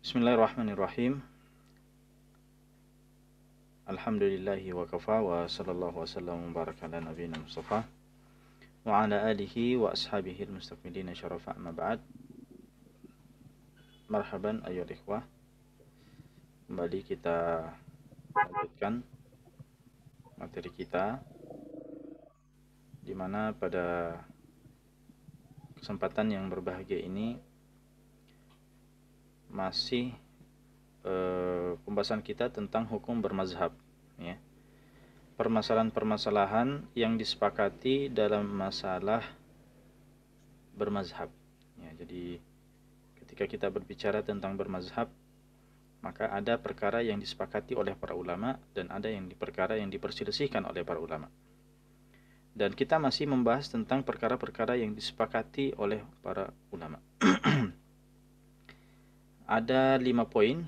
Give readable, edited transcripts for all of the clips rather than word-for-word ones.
Bismillahirrahmanirrahim. Alhamdulillahi wa kafa wa sallallahu wasallam wa baraka ala nabiyina Mustafa wa ala alihi wa ashabihi al-mustakmilina syarafa amma ba'd. Marhaban ayyuhal ikhwah. Kembali kita lanjutkan materi kita, di mana pada kesempatan yang berbahagia ini masih pembahasan kita tentang hukum bermazhab, ya. Permasalahan-permasalahan yang disepakati dalam masalah bermazhab, ya. Jadi ketika kita berbicara tentang bermazhab, maka ada perkara yang disepakati oleh para ulama dan ada perkara yang diperselisihkan oleh para ulama. Dan kita masih membahas tentang perkara-perkara yang disepakati oleh para ulama. Ada 5 poin.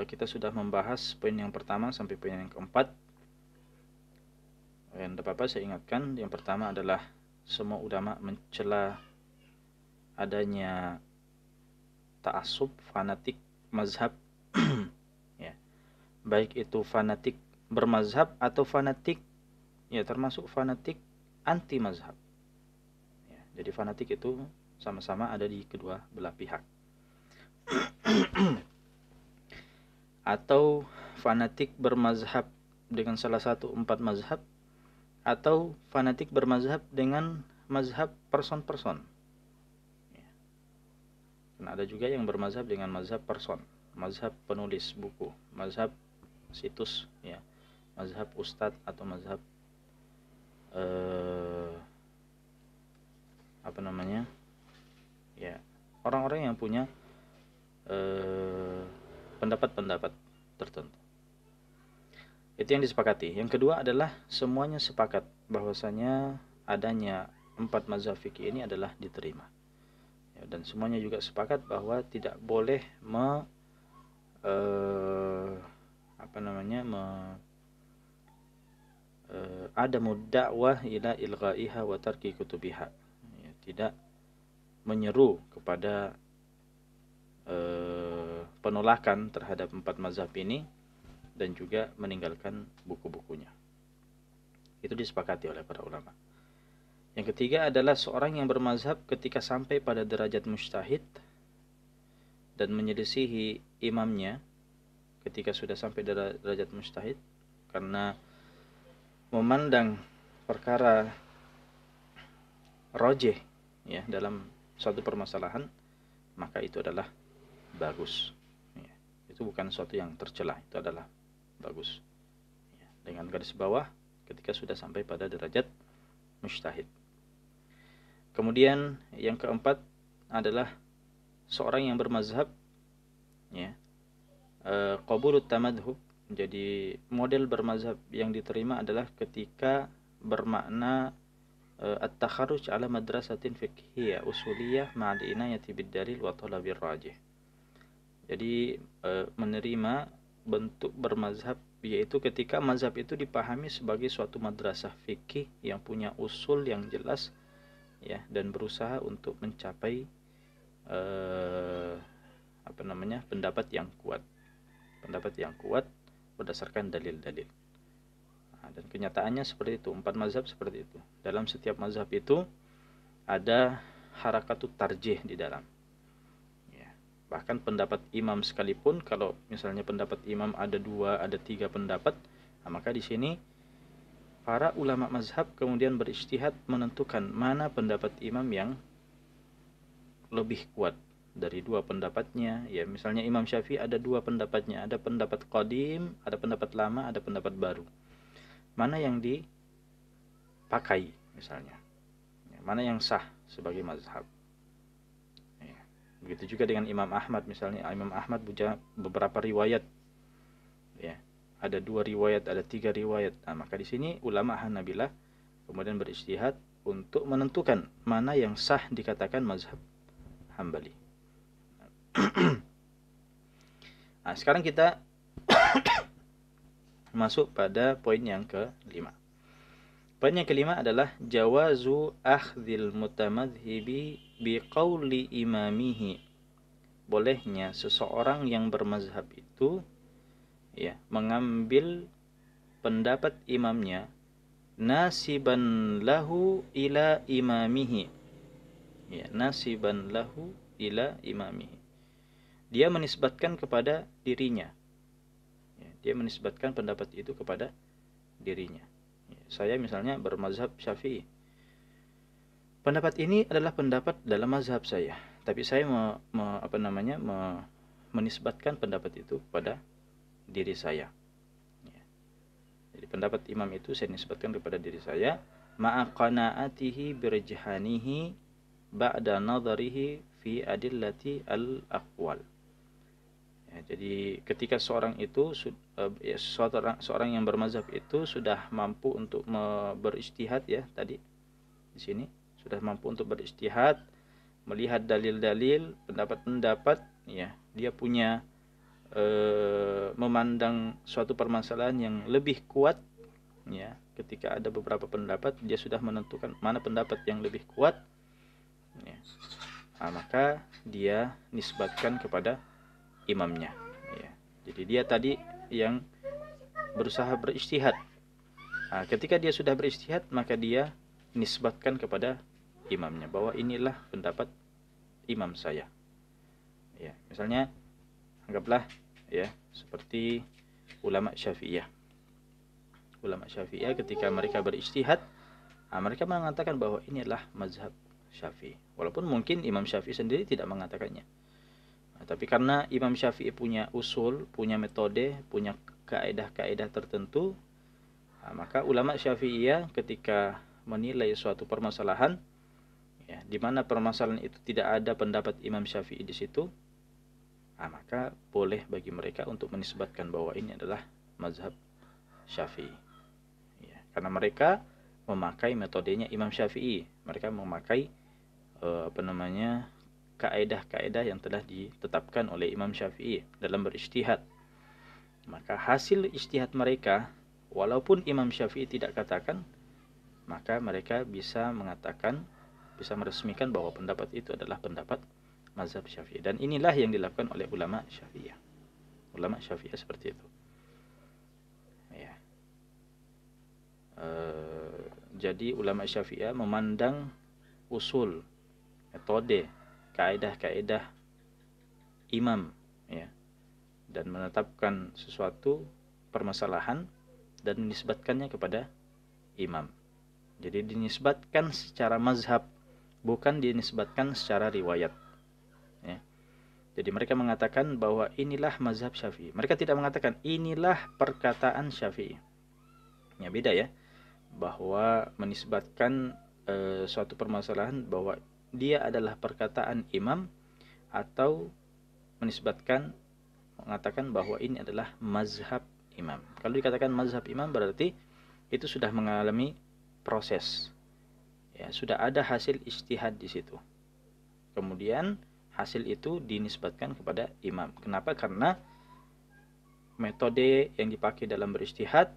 Kita sudah membahas poin yang pertama sampai poin yang keempat. Dan Bapak saya ingatkan, yang pertama adalah semua ulama mencela adanya ta'assub, fanatik mazhab, ya. Baik itu fanatik bermazhab atau fanatik, ya, termasuk fanatik anti mazhab, ya. Jadi fanatik itu sama-sama ada di kedua belah pihak. Atau fanatik bermazhab dengan salah satu 4 mazhab, atau fanatik bermazhab dengan mazhab person-person, ya. Dan ada juga yang bermazhab dengan mazhab person, mazhab penulis buku, mazhab situs, ya, mazhab ustadz atau mazhab ya, orang-orang yang punya pendapat-pendapat tertentu. Itu yang disepakati. Yang kedua adalah semuanya sepakat bahwasanya adanya 4 mazhab fikih ini adalah diterima, ya, dan semuanya juga sepakat bahwa tidak boleh ada mudda'wah ila ilghaiha wa tarki kutubiha, ya, tidak menyeru kepada penolakan terhadap 4 mazhab ini dan juga meninggalkan buku-bukunya. Itu disepakati oleh para ulama. Yang ketiga adalah seorang yang bermazhab ketika sampai pada derajat mujtahid dan menyelisihi imamnya ketika sudah sampai derajat mujtahid karena memandang perkara rajih, ya, dalam suatu permasalahan, maka itu adalah bagus, ya. Itu bukan sesuatu yang tercela, itu adalah bagus, ya. Dengan garis bawah ketika sudah sampai pada derajat mujtahid. Kemudian yang keempat adalah seorang yang bermazhab, ya, qabulut tamadhub. Jadi model bermazhab yang diterima adalah ketika bermakna at-takharruj ala madrasatin fiqhiyah usuliyah ma'al inayati bid-dalil wa talabir rajih. Jadi menerima bentuk bermazhab, yaitu ketika mazhab itu dipahami sebagai suatu madrasah fikih yang punya usul yang jelas, ya, dan berusaha untuk mencapai pendapat yang kuat berdasarkan dalil-dalil. Dan kenyataannya seperti itu, 4 mazhab seperti itu. Dalam setiap mazhab itu ada harakatut tarjih di dalam, ya. Bahkan pendapat imam sekalipun, kalau misalnya pendapat imam ada 2, ada 3 pendapat, maka di sini para ulama mazhab kemudian berijtihad menentukan mana pendapat imam yang lebih kuat dari 2 pendapatnya, ya. Misalnya Imam Syafi'i ada 2 pendapatnya, ada pendapat qadim, ada pendapat lama, ada pendapat baru. Mana yang dipakai misalnya, ya, mana yang sah sebagai mazhab, ya. Begitu juga dengan Imam Ahmad, misalnya Imam Ahmad punya beberapa riwayat, ya, ada 2 riwayat, ada 3 riwayat. Maka di sini ulama Hanabilah kemudian berijtihad untuk menentukan mana yang sah dikatakan mazhab Hambali. Nah, sekarang kita masuk pada poin yang ke-5. Poin yang kelima adalah jawazu akhdhil mutamadhibi biqauli imamihi bolehnya seseorang yang bermazhab itu ya mengambil pendapat imamnya nasiban lahu ila imamihi. Ya, nasiban lahu ila imamihi. Dia menisbatkan kepada dirinya. Ya, dia menisbatkan pendapat itu kepada dirinya. Ya, saya misalnya bermazhab Syafi'i. Pendapat ini adalah pendapat dalam mazhab saya, tapi saya menisbatkan pendapat itu kepada diri saya. Ya. Jadi pendapat imam itu saya nisbatkan kepada diri saya, ma'a qana'atihi birjahanihi ba'da nadharihi fi adillati al-aqwal. Ya, jadi ketika seorang itu seorang yang bermazhab itu sudah mampu untuk berijtihad ya tadi di sini sudah mampu untuk berijtihad, melihat dalil-dalil, pendapat-pendapat, ya, dia punya memandang suatu permasalahan yang lebih kuat, ya. Ketika ada beberapa pendapat, dia sudah menentukan mana pendapat yang lebih kuat, ya. Nah, maka dia nisbatkan kepada imamnya, ya. Jadi dia tadi yang berusaha berijtihad. Nah, ketika dia sudah berijtihad, maka dia nisbatkan kepada imamnya bahwa inilah pendapat imam saya. Ya, misalnya anggaplah ya seperti ulama Syafi'iyah. Ulama Syafi'iyah ketika mereka berijtihad, mereka mengatakan bahwa inilah mazhab Syafi'i. Walaupun mungkin Imam Syafi'i sendiri tidak mengatakannya. Tapi karena Imam Syafi'i punya usul, punya metode, punya kaidah-kaidah tertentu, maka ulama Syafi'iyah ketika menilai suatu permasalahan, ya, di mana permasalahan itu tidak ada pendapat Imam Syafi'i di situ, maka boleh bagi mereka untuk menisbatkan bahwa ini adalah mazhab Syafi'i. Ya, karena mereka memakai metodenya Imam Syafi'i, mereka memakai kaidah-kaidah yang telah ditetapkan oleh Imam Syafi'i dalam berijtihad. Maka hasil ijtihad mereka, walaupun Imam Syafi'i tidak katakan, maka mereka bisa mengatakan, bisa meresmikan bahwa pendapat itu adalah pendapat mazhab Syafi'i. Dan inilah yang dilakukan oleh ulama Syafi'iyah. Ulama Syafi'iyah seperti itu. Ya. Jadi ulama Syafi'iyah memandang usul, metode, kaidah-kaidah imam, ya, dan menetapkan sesuatu permasalahan dan menisbatkannya kepada imam. Jadi dinisbatkan secara mazhab, bukan dinisbatkan secara riwayat. Ya. Jadi mereka mengatakan bahwa inilah mazhab Syafi'i. Mereka tidak mengatakan inilah perkataan Syafi'i. Ya, beda ya. Bahwa menisbatkan suatu permasalahan bahwa dia adalah perkataan imam, atau mengatakan bahwa ini adalah mazhab imam. Kalau dikatakan mazhab imam berarti itu sudah mengalami proses. Ya, sudah ada hasil ijtihad di situ. Kemudian hasil itu dinisbatkan kepada imam. Kenapa? Karena metode yang dipakai dalam berijtihad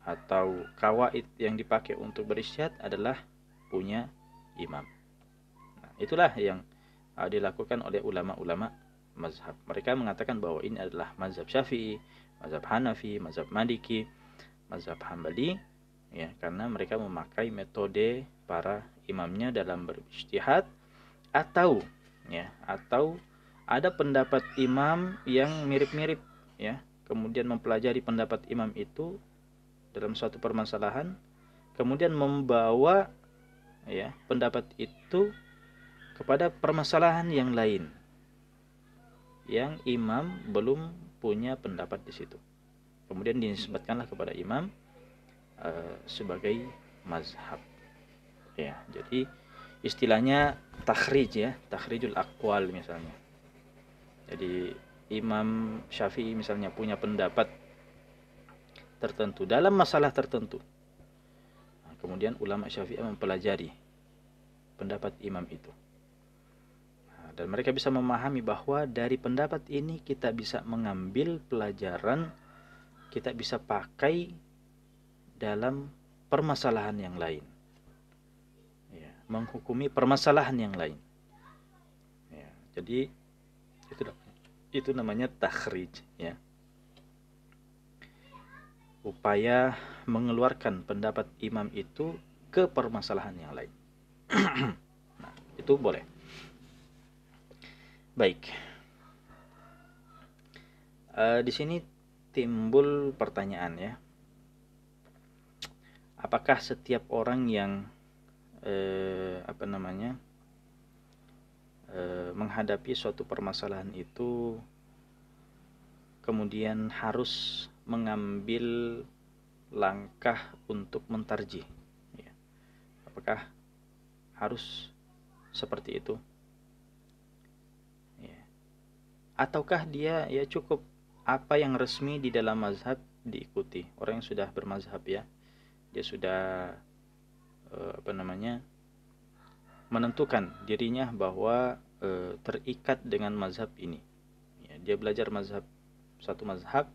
atau kawaid yang dipakai untuk berijtihad adalah punya imam. Nah, itulah yang dilakukan oleh ulama-ulama mazhab. Mereka mengatakan bahwa ini adalah mazhab Syafi'i, mazhab Hanafi, mazhab Maliki, mazhab Hambali, ya, karena mereka memakai metode para imamnya dalam berijtihad, atau ada pendapat imam yang mirip-mirip, ya, kemudian mempelajari pendapat imam itu dalam suatu permasalahan, kemudian membawa, ya, pendapat itu kepada permasalahan yang lain yang imam belum punya pendapat di situ, kemudian dinisbatkanlah kepada imam sebagai mazhab. Ya, jadi istilahnya takhrij, ya, takhrijul aqwal misalnya. Jadi Imam Syafi'i misalnya punya pendapat tertentu dalam masalah tertentu. Nah, kemudian ulama Syafi'i mempelajari pendapat imam itu. Nah, dan mereka bisa memahami bahwa dari pendapat ini kita bisa mengambil pelajaran, kita bisa pakai dalam permasalahan yang lain, ya, menghukumi permasalahan yang lain, ya. Jadi Itu namanya takhrij, ya. Upaya mengeluarkan pendapat imam itu ke permasalahan yang lain. Nah, itu boleh. Baik. Di sini timbul pertanyaan, ya. Apakah setiap orang yang menghadapi suatu permasalahan itu kemudian harus mengambil langkah untuk mentarjih, ya. Apakah harus seperti itu, ya. Ataukah dia ya cukup apa yang resmi di dalam mazhab diikuti? Orang yang sudah bermazhab, ya, dia sudah menentukan dirinya bahwa terikat dengan mazhab ini, ya. Dia belajar satu mazhab,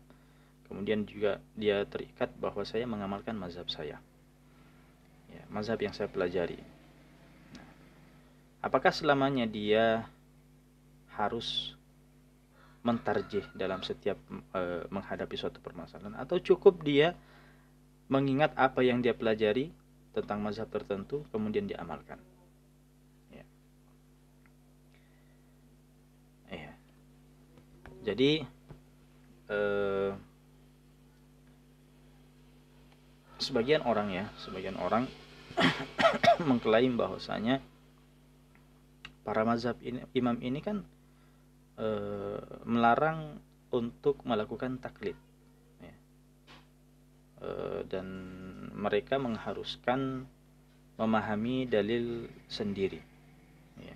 kemudian juga dia terikat bahwa saya mengamalkan mazhab saya, ya, mazhab yang saya pelajari. Nah, apakah selamanya dia harus mentarjih dalam setiap menghadapi suatu permasalahan, atau cukup dia mengingat apa yang dia pelajari tentang mazhab tertentu kemudian diamalkan, ya. Ya. Jadi sebagian orang mengklaim bahwasanya para mazhab imam ini kan melarang untuk melakukan taklid, ya. Dan mereka mengharuskan memahami dalil sendiri, ya.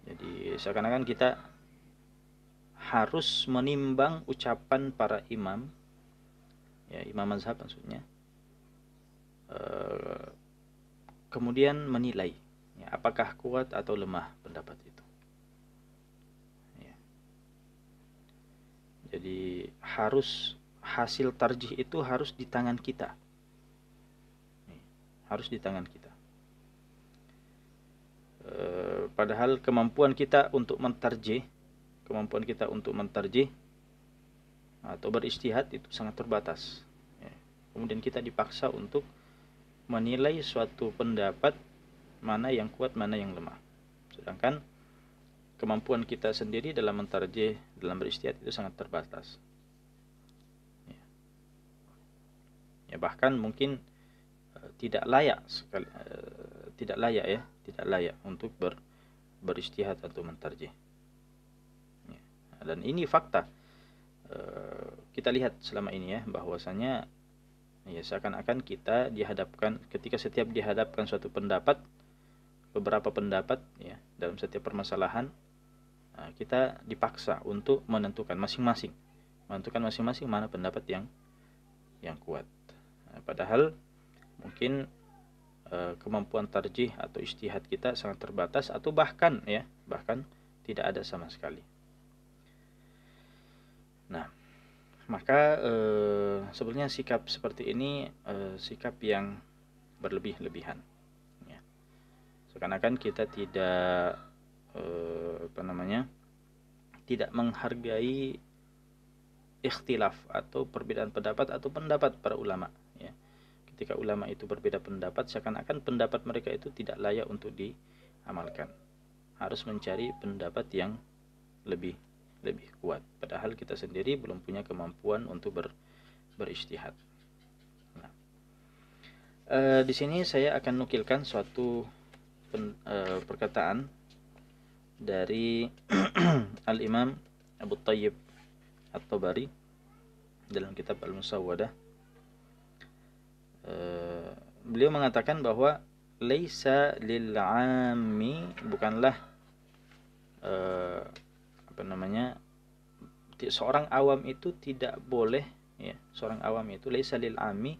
Jadi seakan-akan kita harus menimbang ucapan para imam, ya, imam mazhab maksudnya, kemudian menilai, ya, apakah kuat atau lemah pendapat itu, ya. Jadi hasil tarjih itu harus di tangan kita, harus di tangan kita. Padahal kemampuan kita untuk mentarjih atau berijtihad itu sangat terbatas, ya. Kemudian kita dipaksa untuk menilai suatu pendapat mana yang kuat, mana yang lemah. Sedangkan kemampuan kita sendiri dalam mentarjih, dalam berijtihad itu sangat terbatas, ya. Ya, bahkan mungkin tidak layak untuk berijtihad atau mentarjih, ya. Dan ini fakta. Kita lihat selama ini, ya, bahwasanya ya seakan-akan kita ketika setiap dihadapkan suatu pendapat, beberapa pendapat, ya, dalam setiap permasalahan, kita dipaksa untuk menentukan masing-masing mana pendapat yang kuat. Padahal mungkin kemampuan tarjih atau ijtihad kita sangat terbatas, atau bahkan tidak ada sama sekali. Nah, maka sebenarnya sikap seperti ini sikap yang berlebih-lebihan, ya. Seakan-akan kita tidak tidak menghargai ikhtilaf atau perbedaan pendapat atau pendapat para ulama, ya. Ketika ulama itu berbeda pendapat, seakan-akan pendapat mereka itu tidak layak untuk diamalkan. Harus mencari pendapat yang lebih kuat. Padahal kita sendiri belum punya kemampuan untuk berijtihad. Nah, di sini saya akan nukilkan suatu perkataan dari Al-Imam Abu Thayyib At-Tabari dalam kitab Al-Musawwadah. Beliau mengatakan bahwa laisa lil 'ammi, bukanlah seorang awam itu tidak boleh, ya, seorang awam itu laisa lil 'ammi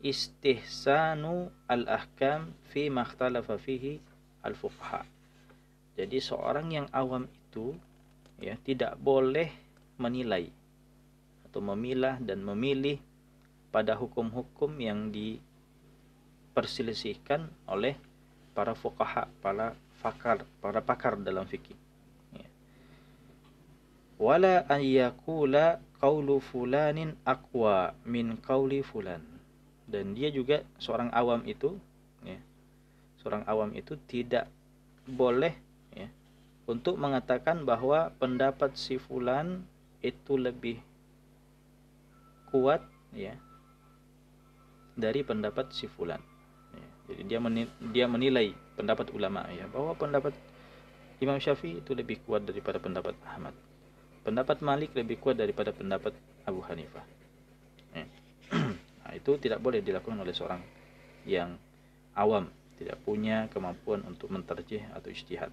istihsanu al-ahkam fi ma ikhtalafa fihi al-fuqaha. Jadi seorang yang awam itu, ya, tidak boleh menilai atau memilah dan memilih pada hukum-hukum yang diperselisihkan oleh para fuqaha, para pakar dalam fikih, ya. wala an yaqula qaulu fulanin aqwa min qauli fulan. Dan dia juga seorang awam itu, ya, seorang awam itu tidak boleh, ya, untuk mengatakan bahwa pendapat si fulan itu lebih kuat, ya, dari pendapat si fulan. Ya, jadi dia menilai pendapat ulama, ya, bahwa pendapat Imam Syafi'i itu lebih kuat daripada pendapat Ahmad. Pendapat Malik lebih kuat daripada pendapat Abu Hanifah. Ya. Nah, itu tidak boleh dilakukan oleh seorang yang awam, tidak punya kemampuan untuk mentarjih atau ijtihad.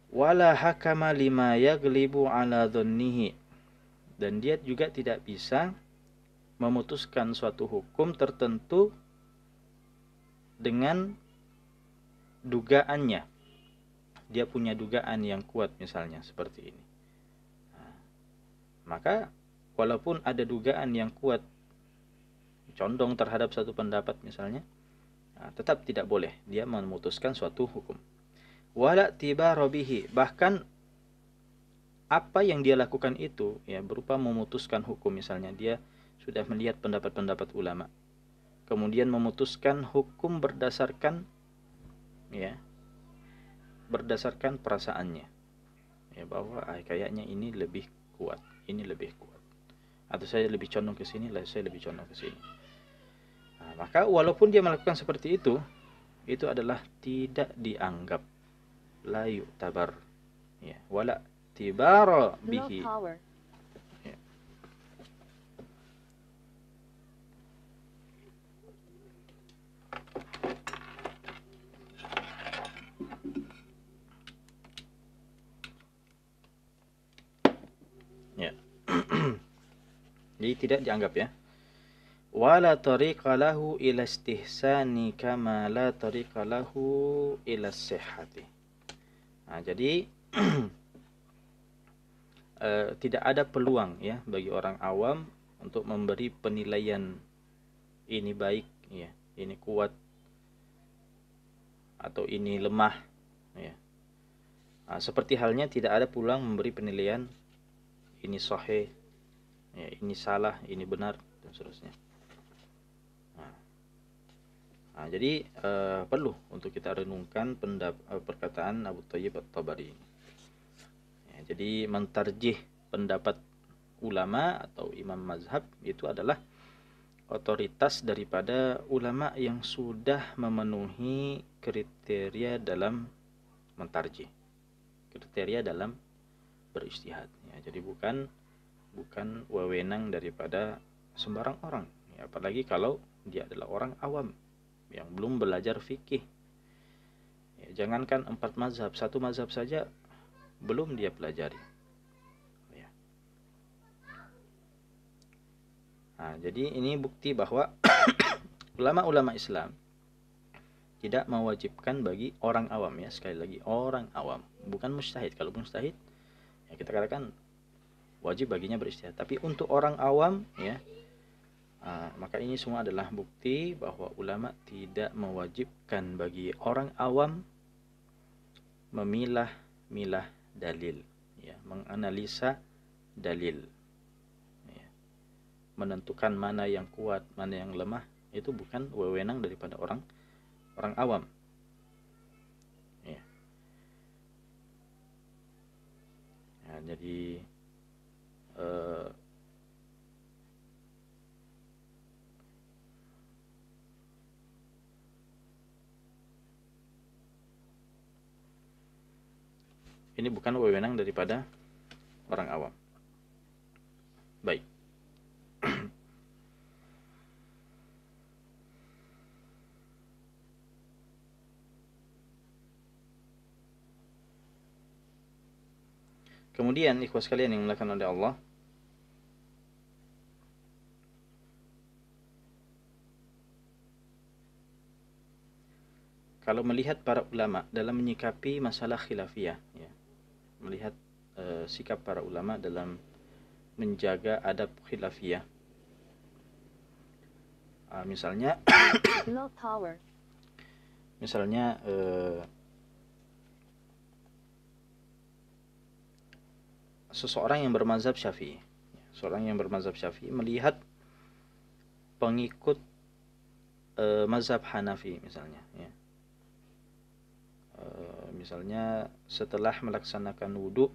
Wala hakama lima yaglibu ala dhannihi. Dan dia juga tidak bisa memutuskan suatu hukum tertentu dengan dugaannya. Dia punya dugaan yang kuat misalnya seperti ini. Nah, maka walaupun ada dugaan yang kuat condong terhadap satu pendapat misalnya, tetap tidak boleh dia memutuskan suatu hukum. Wala tibara bihi, bahkan apa yang dia lakukan itu, ya, berupa memutuskan hukum, misalnya dia sudah melihat pendapat-pendapat ulama, kemudian memutuskan hukum berdasarkan, ya, berdasarkan perasaannya, ya, bahwa kayaknya ini lebih kuat, ini lebih kuat, atau saya lebih condong ke sini, saya lebih condong ke sini. Nah, maka walaupun dia melakukan seperti itu adalah tidak dianggap, la yu'tabar, ya, wala tibara bihi. Ya. Ya. Jadi tidak dianggap, ya. Wala tariqa lahu ila istihsani kama la tariqa lahu ila sihhati. Nah, jadi tidak ada peluang, ya, bagi orang awam untuk memberi penilaian ini baik, ya, ini kuat, atau ini lemah, ya. Nah, seperti halnya tidak ada peluang memberi penilaian ini sahih, ya, ini salah, ini benar, dan seterusnya. Nah, jadi perlu untuk kita renungkan perkataan Abu Thayyib At-Tabari. Ya, jadi mentarjih pendapat ulama atau imam mazhab itu adalah otoritas daripada ulama yang sudah memenuhi kriteria dalam mentarjih, kriteria dalam beristihad. Ya, jadi bukan wewenang daripada sembarang orang, ya, apalagi kalau dia adalah orang awam yang belum belajar fikih. Ya, jangankan 4 mazhab, 1 mazhab saja belum dia pelajari. Ya. Nah, jadi ini bukti bahwa ulama-ulama Islam tidak mewajibkan bagi orang awam, ya, sekali lagi orang awam, bukan mujtahid. Kalau mujtahid, ya, kita katakan wajib baginya beristihad. Tapi untuk orang awam, ya, maka ini semua adalah bukti bahwa ulama tidak mewajibkan bagi orang awam memilah-milah dalil, ya, menganalisa dalil, ya, menentukan mana yang kuat, mana yang lemah. Itu bukan wewenang daripada orang awam, ya. Ya, jadi ini bukan wewenang daripada orang awam. Baik. Kemudian ikhwas sekalian yang dimuliakan oleh Allah, kalau melihat para ulama dalam menyikapi masalah khilafiyah, ya, melihat sikap para ulama dalam menjaga adab khilafiyah, misalnya seseorang yang bermazhab Syafi'i, seorang yang bermazhab Syafi'i melihat pengikut mazhab Hanafi misalnya, ya. Misalnya setelah melaksanakan wudhu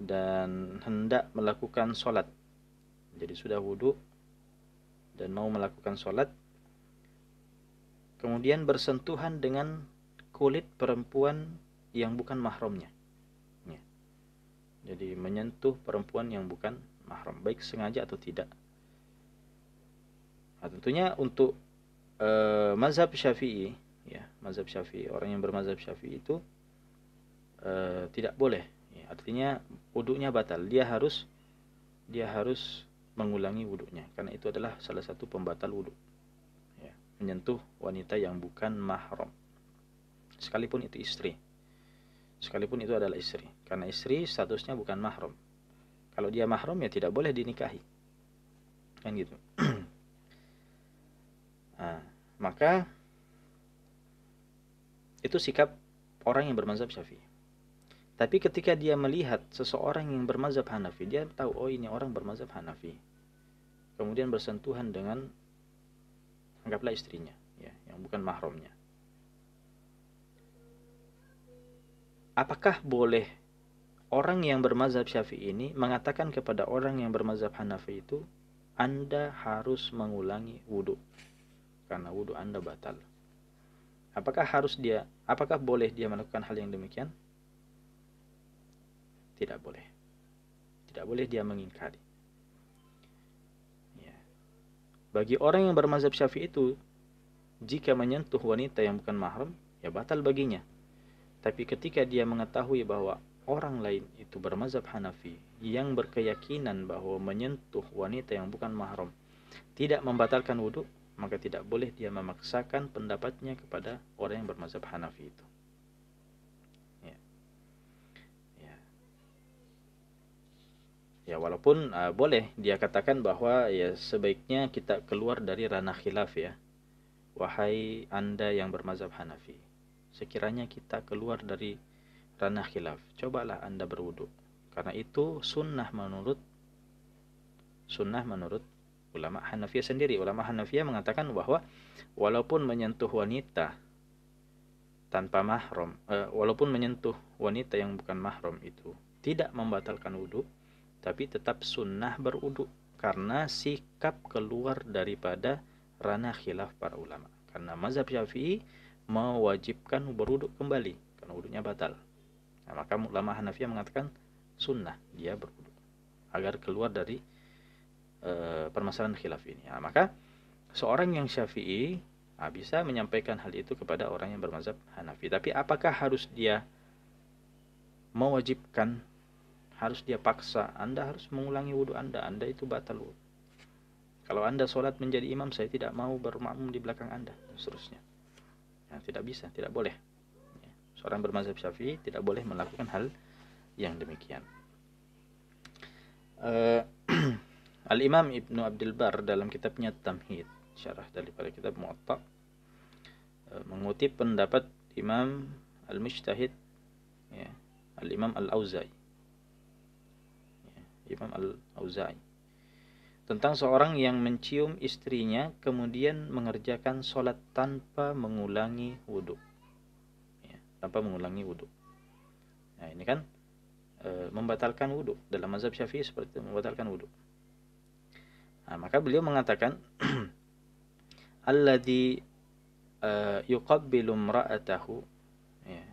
dan hendak melakukan sholat, jadi sudah wudhu dan mau melakukan sholat, kemudian bersentuhan dengan kulit perempuan yang bukan mahramnya, ya. Jadi menyentuh perempuan yang bukan mahram, baik sengaja atau tidak. Nah, tentunya untuk mazhab Syafi'i, ya, mazhab Syafi'i, orang yang bermazhab Syafi'i itu tidak boleh, ya, artinya wudunya batal. Dia harus mengulangi wudunya, karena itu adalah salah satu pembatal wudu, ya, menyentuh wanita yang bukan mahram, sekalipun itu istri, sekalipun itu adalah istri, karena istri statusnya bukan mahram. Kalau dia mahram ya tidak boleh dinikahi, kan gitu. Nah, maka itu sikap orang yang bermazhab Syafi'i. Tapi ketika dia melihat seseorang yang bermazhab Hanafi, dia tahu, oh ini orang bermazhab Hanafi, kemudian bersentuhan dengan, anggaplah istrinya, ya, yang bukan mahramnya. Apakah boleh orang yang bermazhab Syafi'i ini mengatakan kepada orang yang bermazhab Hanafi itu, Anda harus mengulangi wudhu karena wudhu Anda batal? Apakah boleh dia melakukan hal yang demikian? Tidak boleh. Tidak boleh dia mengingkari. Ya. Bagi orang yang bermazhab Syafi'i itu, jika menyentuh wanita yang bukan mahram, ya batal baginya. Tapi ketika dia mengetahui bahwa orang lain itu bermazhab Hanafi yang berkeyakinan bahwa menyentuh wanita yang bukan mahram tidak membatalkan wudhu, maka tidak boleh dia memaksakan pendapatnya kepada orang yang bermazhab Hanafi itu. Ya, ya. Ya, walaupun boleh dia katakan bahwa ya sebaiknya kita keluar dari ranah khilaf, ya. Wahai Anda yang bermazhab Hanafi, sekiranya kita keluar dari ranah khilaf, cobalah Anda berwudu, karena itu sunnah menurut ulama Hanafiyah sendiri. Ulama Hanafiyah mengatakan bahwa walaupun menyentuh wanita tanpa mahram, walaupun menyentuh wanita yang bukan mahram itu tidak membatalkan wudu, tapi tetap sunnah berwudu, karena sikap keluar daripada ranah khilaf para ulama. Karena mazhab Syafi'i mewajibkan berwudu kembali karena wudunya batal. Nah, maka ulama Hanafiyah mengatakan sunnah dia berwudu agar keluar dari permasalahan khilaf ini. Nah, maka seorang yang Syafi'i bisa menyampaikan hal itu kepada orang yang bermazhab Hanafi. Tapi apakah harus dia mewajibkan, harus dia paksa, Anda harus mengulangi wudu Anda itu batal wudu. Kalau Anda sholat menjadi imam, saya tidak mau bermakmum di belakang Anda, dan seterusnya. Ya, tidak bisa, tidak boleh. Ya, seorang bermazhab Syafi'i tidak boleh melakukan hal yang demikian. Al-Imam Ibnu Abdul Bar dalam kitabnya Tamhid, syarah daripada kitab Muwatta, mengutip pendapat Imam Al-Mujtahid, ya, Al-Imam Al-Auza'i, ya, Imam Al-Auza'i, tentang seorang yang mencium istrinya kemudian mengerjakan sholat tanpa mengulangi wudu, ya, tanpa mengulangi wudu. Nah, ini kan membatalkan wudu. Dalam mazhab Syafi'i seperti itu, membatalkan wudu. Nah, maka beliau mengatakan alladzi yuqabbilu imra'atahu, ya,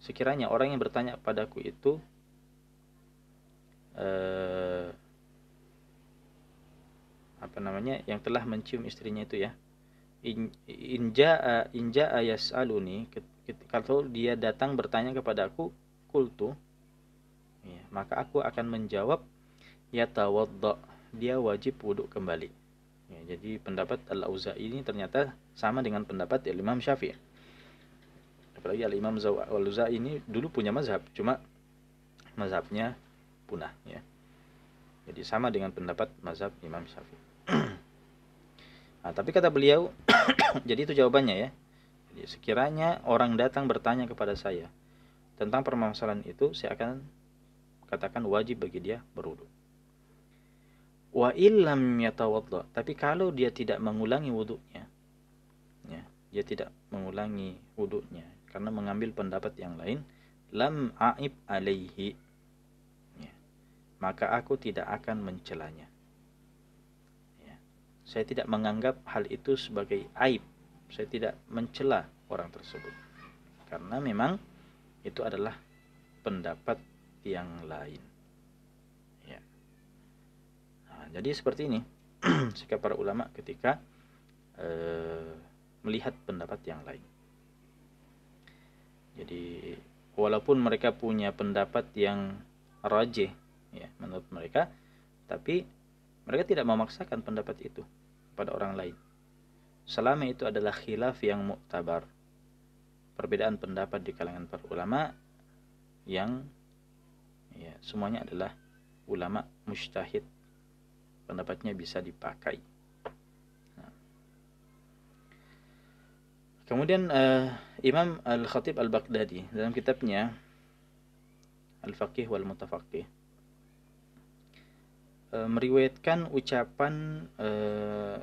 sekiranya orang yang bertanya padaku itu yang telah mencium istrinya itu, ya, inja'a yas'aluni, kalau dia datang bertanya kepadaku, qultu, ya, maka aku akan menjawab yatawadda, dia wajib wudhu kembali. Ya, jadi pendapat Al-Auza'i ini ternyata sama dengan pendapat Imam Syafi'i. Apalagi Al-Imam Al-Auza'i ini dulu punya mazhab, cuma mazhabnya punah, ya. Jadi sama dengan pendapat mazhab Imam Syafi'i. Nah, tapi kata beliau, jadi itu jawabannya, ya. Jadi sekiranya orang datang bertanya kepada saya tentang permasalahan itu, saya akan katakan wajib bagi dia berwudu. Wa illam yatawadda, tapi kalau dia tidak mengulangi wudunya, ya, dia tidak mengulangi wudunya karena mengambil pendapat yang lain, lam aib alaihi, ya, maka aku tidak akan mencelanya. Ya, saya tidak menganggap hal itu sebagai aib, saya tidak mencela orang tersebut karena memang itu adalah pendapat yang lain. Ya. Nah, jadi seperti ini sikap para ulama ketika melihat pendapat yang lain. Jadi walaupun mereka punya pendapat yang rajih, ya, menurut mereka, tapi mereka tidak memaksakan pendapat itu pada orang lain. Selama itu adalah khilaf yang mu'tabar, perbedaan pendapat di kalangan para ulama yang, ya, semuanya adalah ulama mujtahid, pendapatnya bisa dipakai. Nah. Kemudian Imam Al-Khatib Al-Baghdadi dalam kitabnya Al-Faqih wal Mutafaqih meriwayatkan ucapan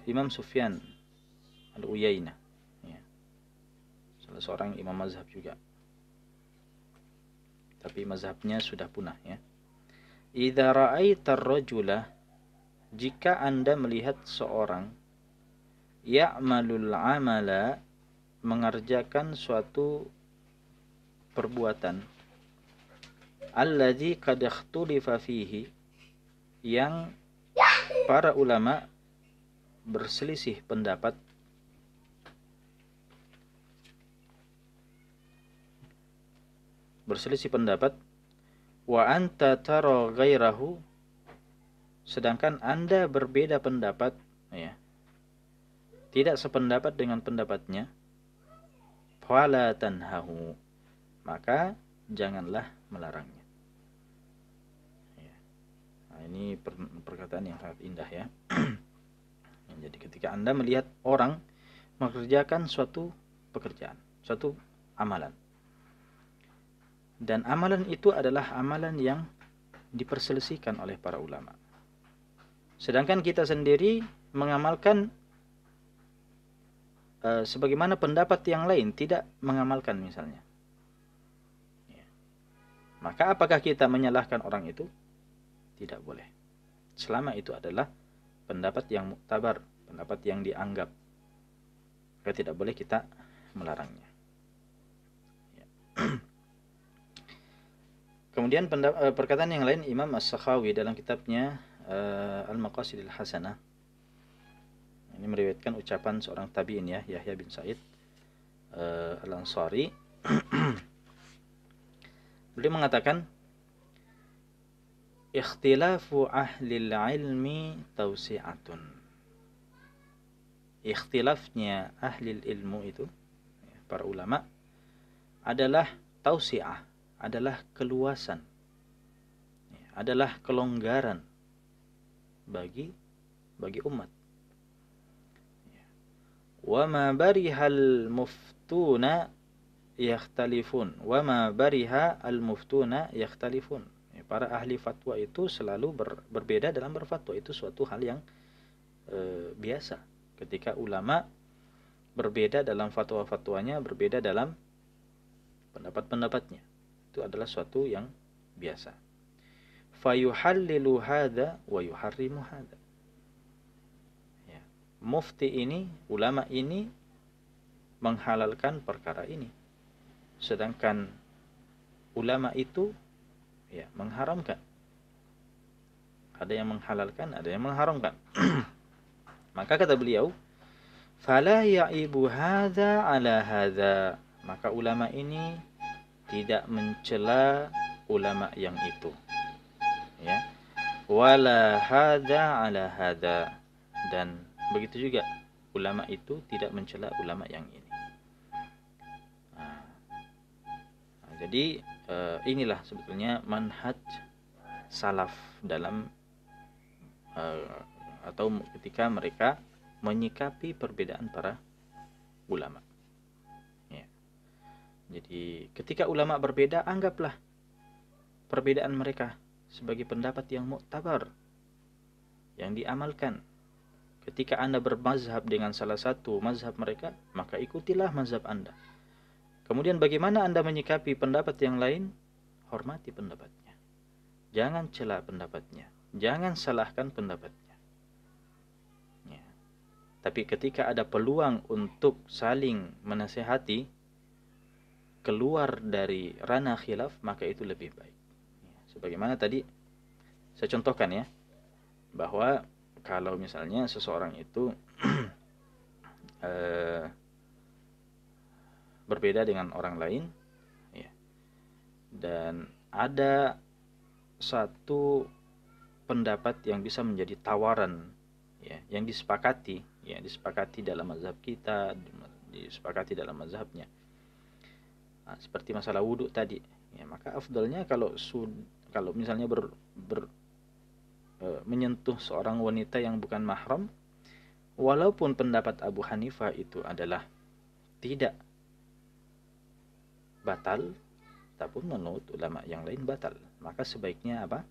Imam Sufyan Al-Uyainah, ya, salah seorang imam mazhab juga, tapi mazhabnya sudah punah, ya. Idza ra'aita ar-rajula, jika Anda melihat seorang ya'malul amala, mengerjakan suatu perbuatan, alladzi qad ikhtulifa fihi, yang para ulama berselisih pendapat, wa anta tara ghairahu, sedangkan Anda berbeda pendapat, ya, tidak sependapat dengan pendapatnya, fala tanhahu, maka janganlah melarangnya. Ya. Nah, ini perkataan yang sangat indah, ya. Jadi ketika Anda melihat orang mengerjakan suatu pekerjaan, suatu amalan, dan amalan itu adalah amalan yang diperselisihkan oleh para ulama, sedangkan kita sendiri mengamalkan sebagaimana pendapat yang lain tidak mengamalkan misalnya, ya, maka apakah kita menyalahkan orang itu? Tidak boleh, selama itu adalah pendapat yang muktabar, pendapat yang dianggap, maka tidak boleh kita melarangnya, ya. Kemudian perkataan yang lain Imam As-Sakhawi dalam kitabnya Al-Maqasidil Hasanah, ini meriwayatkan ucapan seorang tabi'in, ya, Yahya bin Sa'id Al-Ansari. Beliau mengatakan, ikhtilafu ahlil ilmi tausi'atun. Ikhtilafnya ahlil ilmu itu, para ulama, adalah tausi'ah, adalah keluasan, adalah kelonggaran bagi umat. Wa ma barihal muftuna yakhtalifun, wa ma bariha al muftuna yakhtalifun. Para ahli fatwa itu selalu berbeda dalam berfatwa, itu suatu hal yang biasa. Ketika ulama berbeda dalam fatwa-fatwanya, berbeda dalam pendapat-pendapatnya, itu adalah suatu yang biasa. Fayuhallilu hadza wa yuharrimu hadza. Ya. Mufti ini, ulama ini menghalalkan perkara ini, sedangkan ulama itu, ya, mengharamkan. Ada yang menghalalkan, ada yang mengharamkan. Maka kata beliau, fala ya'ibu hadza ala hadza, maka ulama ini tidak mencela ulama yang itu, ya, wala hadza ala hadza, dan begitu juga ulama itu tidak mencela ulama yang ini. Jadi inilah sebetulnya manhaj salaf dalam atau ketika mereka menyikapi perbedaan para ulama. Jadi ketika ulama berbeda, anggaplah perbedaan mereka sebagai pendapat yang muktabar, yang diamalkan. Ketika Anda bermazhab dengan salah satu mazhab mereka, maka ikutilah mazhab Anda. Kemudian bagaimana Anda menyikapi pendapat yang lain? Hormati pendapatnya. Jangan cela pendapatnya. Jangan salahkan pendapatnya. Ya. Tapi ketika ada peluang untuk saling menasihati, keluar dari ranah khilaf, maka itu lebih baik. Ya. Sebagaimana tadi saya contohkan ya, bahwa kalau misalnya seseorang itu berbeda dengan orang lain, ya, dan ada satu pendapat yang bisa menjadi tawaran, ya, yang disepakati, ya, disepakati dalam mazhab kita, disepakati dalam mazhabnya. Nah, seperti masalah wudhu tadi, ya, maka afdalnya kalau misalnya menyentuh seorang wanita yang bukan mahram, walaupun pendapat Abu Hanifah itu adalah tidak batal, tapi menurut ulama yang lain batal, maka sebaiknya apa?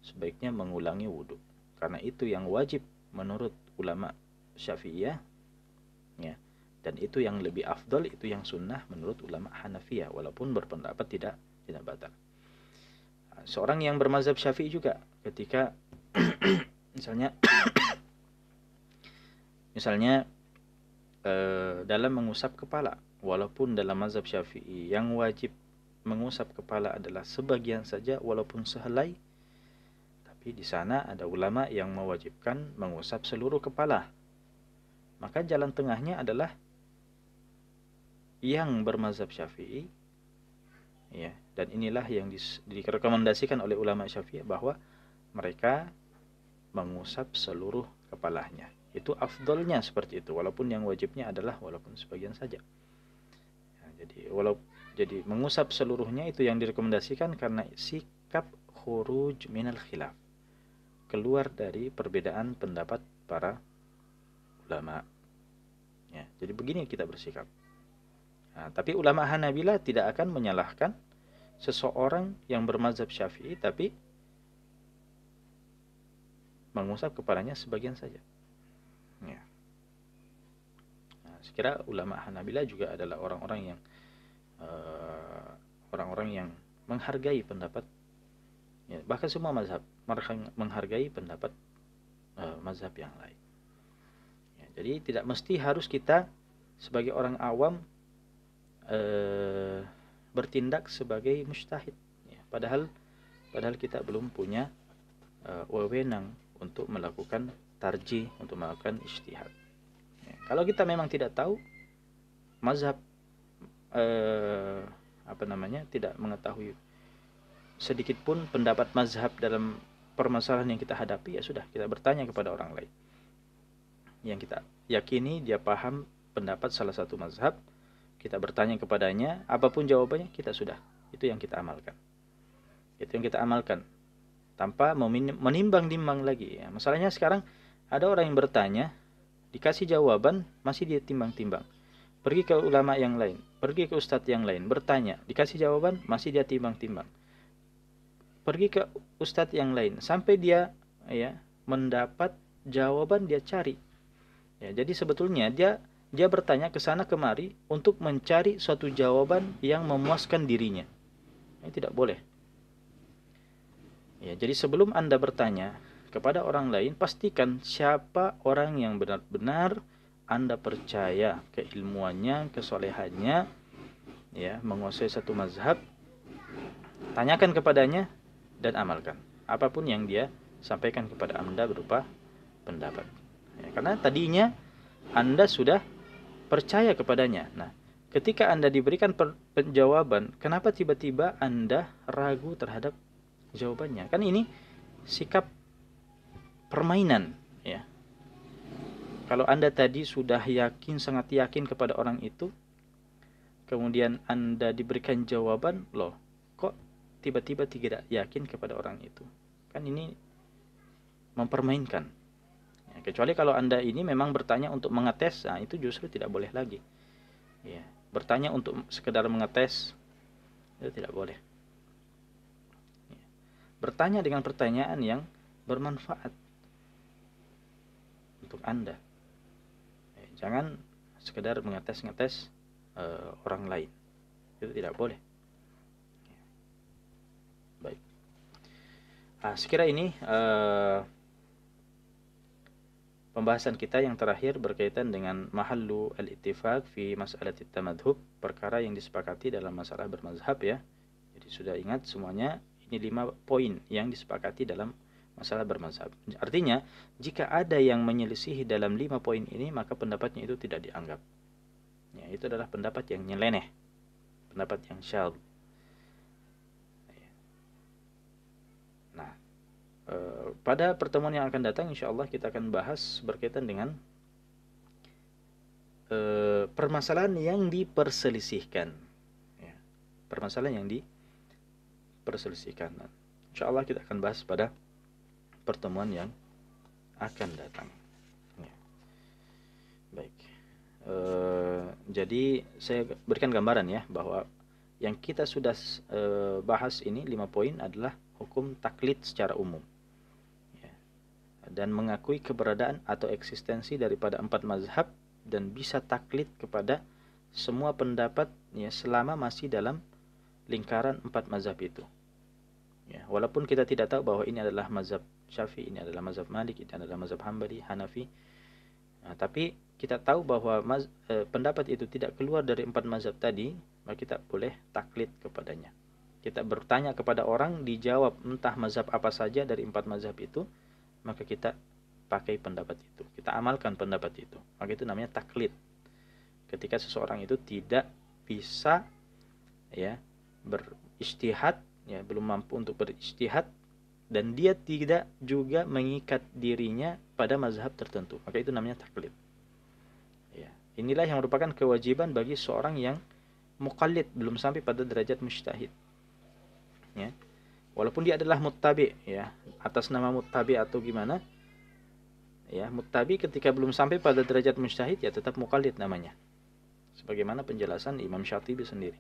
Sebaiknya mengulangi wudhu, karena itu yang wajib menurut ulama Syafi'iyah, ya, dan itu yang lebih afdal, itu yang sunnah menurut ulama Hanafiyah, walaupun berpendapat tidak batal. Seorang yang bermazhab Syafi'i juga ketika misalnya dalam mengusap kepala, walaupun dalam mazhab Syafi'i yang wajib mengusap kepala adalah sebagian saja walaupun sehelai, tapi di sana ada ulama yang mewajibkan mengusap seluruh kepala. Maka jalan tengahnya adalah yang bermazhab Syafi'i, ya, dan inilah yang direkomendasikan oleh ulama Syafi'i, bahwa mereka mengusap seluruh kepalanya. Itu afdolnya seperti itu, walaupun yang wajibnya adalah walaupun sebagian saja. Ya, jadi mengusap seluruhnya itu yang direkomendasikan karena sikap khuruj minal khilaf, keluar dari perbedaan pendapat para ulama. Ya, jadi begini kita bersikap. Nah, tapi ulama Hanabila tidak akan menyalahkan seseorang yang bermazhab Syafi'i tapi mengusap kepalanya sebagian saja. Ya. Nah, sekira ulama Hanabila juga adalah orang-orang yang menghargai pendapat, ya, bahkan semua mazhab menghargai pendapat mazhab yang lain. Ya, jadi tidak mesti harus kita sebagai orang awam bertindak sebagai mujtahid. Ya, padahal kita belum punya wewenang untuk melakukan tarjih, untuk melakukan ijtihad. Ya, kalau kita memang tidak tahu mazhab, tidak mengetahui sedikit pun pendapat mazhab dalam permasalahan yang kita hadapi, ya sudah, kita bertanya kepada orang lain yang kita yakini dia paham pendapat salah satu mazhab, kita bertanya kepadanya, apapun jawabannya itu yang kita amalkan. Tanpa menimbang-nimbang lagi, ya. Masalahnya sekarang ada orang yang bertanya, dikasih jawaban masih dia timbang-timbang. Pergi ke ulama yang lain, pergi ke ustadz yang lain, bertanya, dikasih jawaban masih dia timbang-timbang. Pergi ke ustadz yang lain sampai dia, ya, mendapat jawaban, dia cari. Ya, jadi sebetulnya dia bertanya ke sana kemari untuk mencari suatu jawaban yang memuaskan dirinya. Ini tidak boleh. Ya, jadi sebelum Anda bertanya kepada orang lain, pastikan siapa orang yang benar-benar Anda percaya keilmuannya, kesolehannya, ya, menguasai satu mazhab. Tanyakan kepadanya dan amalkan apapun yang dia sampaikan kepada Anda berupa pendapat. Ya, karena tadinya Anda sudah percaya kepadanya. Nah, ketika Anda diberikan penjawaban, kenapa tiba-tiba Anda ragu terhadap jawabannya? Kan ini sikap permainan, ya. Kalau Anda tadi sudah sangat yakin kepada orang itu, kemudian Anda diberikan jawaban, loh, kok tiba-tiba tidak yakin kepada orang itu? Kan ini mempermainkan. Ya, kecuali kalau Anda ini memang bertanya untuk mengetes, nah itu justru tidak boleh lagi. Ya. bertanya untuk sekedar mengetes, itu tidak boleh. Bertanya dengan pertanyaan yang bermanfaat untuk Anda. Jangan sekedar mengetes-ngetes orang lain. Itu tidak boleh. Baik. Sekira ini pembahasan kita yang terakhir berkaitan dengan mahallu al-ittifaq fi mas'alatit tamadhub, perkara yang disepakati dalam masalah bermazhab ya. Jadi sudah ingat semuanya, ini 5 poin yang disepakati dalam masalah bermazhab. Artinya, jika ada yang menyelisihi dalam 5 poin ini, maka pendapatnya itu tidak dianggap. Ya, itu adalah pendapat yang nyeleneh, pendapat yang syadz. Nah, pada pertemuan yang akan datang insyaallah kita akan bahas berkaitan dengan permasalahan yang diperselisihkan ya, permasalahan yang diperselisihkan. Insyaallah kita akan bahas pada pertemuan yang akan datang ya. Baik, jadi saya berikan gambaran ya, bahwa yang kita sudah bahas ini 5 poin adalah hukum taklid secara umum dan mengakui keberadaan atau eksistensi daripada 4 mazhab dan bisa taklid kepada semua pendapat ya, selama masih dalam lingkaran 4 mazhab itu ya, walaupun kita tidak tahu bahwa ini adalah mazhab Syafi'i, ini adalah mazhab Malik, ini adalah mazhab Hambali, Hanafi, nah, tapi kita tahu bahwa pendapat itu tidak keluar dari 4 mazhab tadi, maka kita boleh taklid kepadanya. Kita bertanya kepada orang, dijawab entah mazhab apa saja dari 4 mazhab itu, maka kita pakai pendapat itu, kita amalkan pendapat itu, maka itu namanya taklid. Ketika seseorang itu tidak bisa ya berijtihad ya, belum mampu untuk berijtihad, dan dia tidak juga mengikat dirinya pada mazhab tertentu, maka itu namanya taklid ya. Inilah yang merupakan kewajiban bagi seorang yang muqallid, belum sampai pada derajat mujtahid ya. Walaupun dia adalah muttabi ya, atas nama muttabi atau gimana ya, muttabi ketika belum sampai pada derajat mujtahid ya tetap muqallid namanya, sebagaimana penjelasan Imam Syatibi sendiri.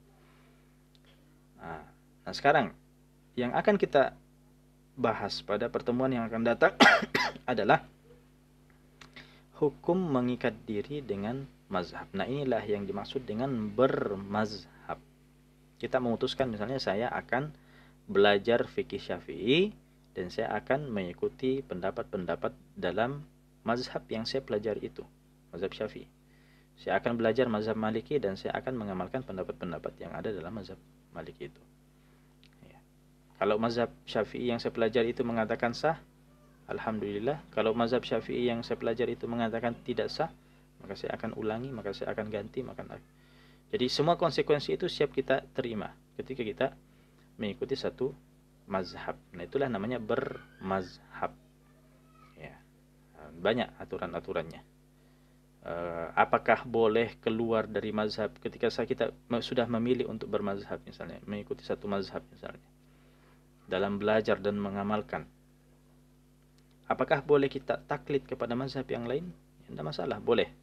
Nah sekarang yang akan kita bahas pada pertemuan yang akan datang adalah hukum mengikat diri dengan mazhab. Nah inilah yang dimaksud dengan bermazhab. Kita memutuskan misalnya saya akan belajar fikih Syafi'i dan saya akan mengikuti pendapat-pendapat dalam mazhab yang saya pelajari itu, mazhab Syafi'i. Saya akan belajar mazhab Maliki dan saya akan mengamalkan pendapat-pendapat yang ada dalam mazhab Maliki itu ya. Kalau mazhab Syafi'i yang saya pelajari itu mengatakan sah, alhamdulillah. Kalau mazhab Syafi'i yang saya pelajari itu mengatakan tidak sah, maka saya akan ulangi, maka saya akan ganti, jadi semua konsekuensi itu siap kita terima ketika kita mengikuti satu mazhab. Nah itulah namanya bermazhab ya. Banyak aturan-aturannya. Apakah boleh keluar dari mazhab ketika kita sudah memilih untuk bermazhab, misalnya mengikuti satu mazhab misalnya, dalam belajar dan mengamalkan, apakah boleh kita taklid kepada mazhab yang lain? Ya, tidak masalah, boleh,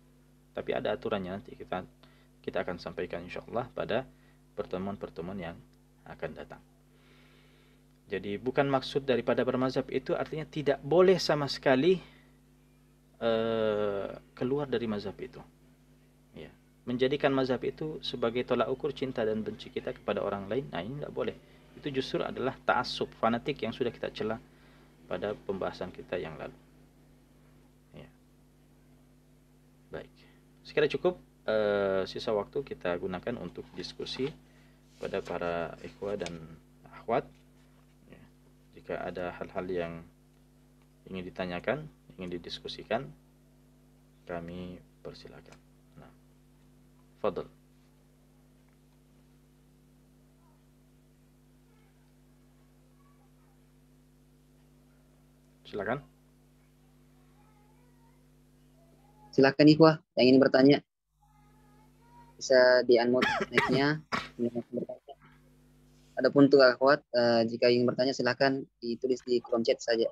tapi ada aturannya, nanti kita akan sampaikan insyaallah pada pertemuan-pertemuan yang akan datang. Jadi bukan maksud daripada bermazhab itu artinya tidak boleh sama sekali keluar dari mazhab itu ya. Menjadikan mazhab itu sebagai tolak ukur cinta dan benci kita kepada orang lain, nah ini tidak boleh. Itu justru adalah ta'assub, fanatik yang sudah kita cela pada pembahasan kita yang lalu ya. Baik, sekiranya cukup, sisa waktu kita gunakan untuk diskusi pada para ikhwah dan akhwat ya. Jika ada hal-hal yang ingin ditanyakan, ingin didiskusikan, kami persilakan. Nah, fadl. Silakan. Silakan ikhwah yang ingin bertanya, bisa di-unmute mic-nya. Adapun untuk akhwat, jika ingin bertanya silakan ditulis di kolom chat saja.